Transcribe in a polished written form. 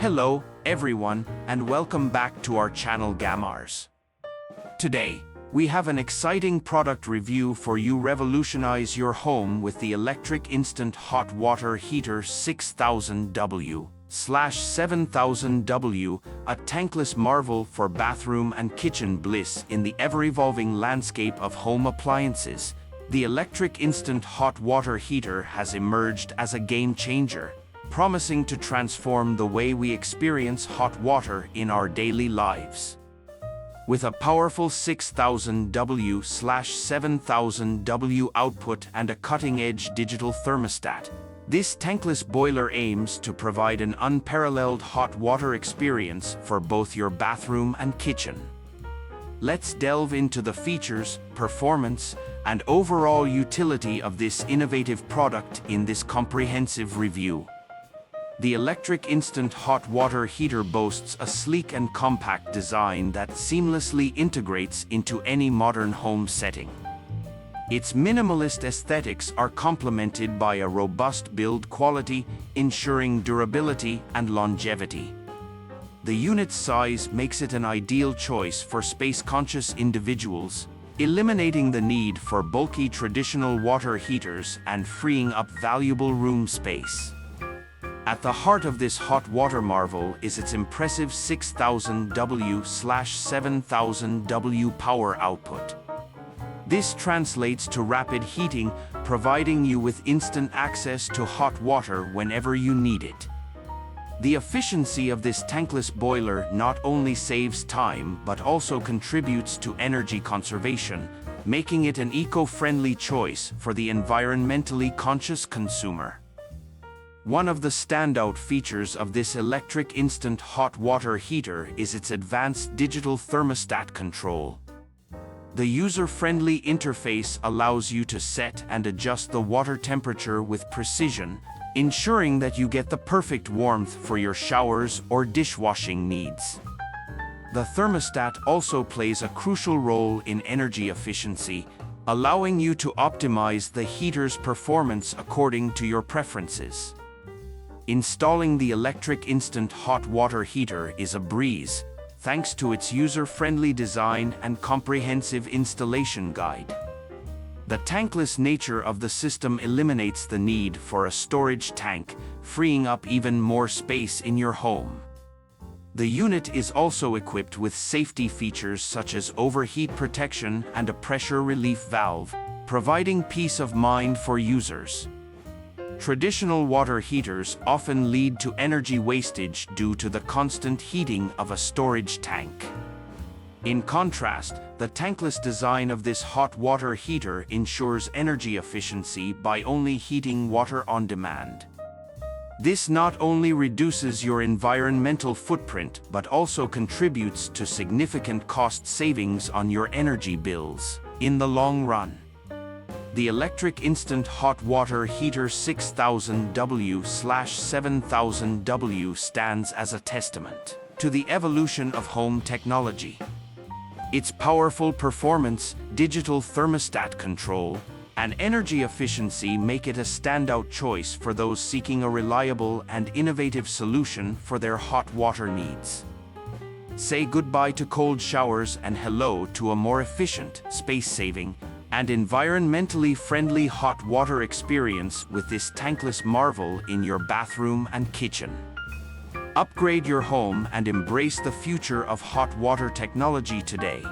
Hello, everyone, and welcome back to our channel Gamaarz. Today, we have an exciting product review for you. Revolutionize your home with the electric instant hot water heater 6000W/7000W, a tankless marvel for bathroom and kitchen bliss in the ever-evolving landscape of home appliances. The electric instant hot water heater has emerged as a game changer, promising to transform the way we experience hot water in our daily lives. With a powerful 6000W/7000W output and a cutting-edge digital thermostat, this tankless boiler aims to provide an unparalleled hot water experience for both your bathroom and kitchen. Let's delve into the features, performance, and overall utility of this innovative product in this comprehensive review. The electric instant hot water heater boasts a sleek and compact design that seamlessly integrates into any modern home setting. Its minimalist aesthetics are complemented by a robust build quality, ensuring durability and longevity. The unit's size makes it an ideal choice for space-conscious individuals, eliminating the need for bulky traditional water heaters and freeing up valuable room space. At the heart of this hot water marvel is its impressive 6000W/7000W power output. This translates to rapid heating, providing you with instant access to hot water whenever you need it. The efficiency of this tankless boiler not only saves time but also contributes to energy conservation, making it an eco-friendly choice for the environmentally conscious consumer. One of the standout features of this electric instant hot water heater is its advanced digital thermostat control. The user-friendly interface allows you to set and adjust the water temperature with precision, ensuring that you get the perfect warmth for your showers or dishwashing needs. The thermostat also plays a crucial role in energy efficiency, allowing you to optimize the heater's performance according to your preferences. Installing the electric instant hot water heater is a breeze, thanks to its user-friendly design and comprehensive installation guide. The tankless nature of the system eliminates the need for a storage tank, freeing up even more space in your home. The unit is also equipped with safety features such as overheat protection and a pressure relief valve, providing peace of mind for users. Traditional water heaters often lead to energy wastage due to the constant heating of a storage tank. In contrast, the tankless design of this hot water heater ensures energy efficiency by only heating water on demand. This not only reduces your environmental footprint but also contributes to significant cost savings on your energy bills in the long run. The electric instant hot water heater 6000W/7000W stands as a testament to the evolution of home technology. Its powerful performance, digital thermostat control, and energy efficiency make it a standout choice for those seeking a reliable and innovative solution for their hot water needs. Say goodbye to cold showers and hello to a more efficient, space-saving, and environmentally friendly hot water experience with this tankless marvel in your bathroom and kitchen. Upgrade your home and embrace the future of hot water technology today.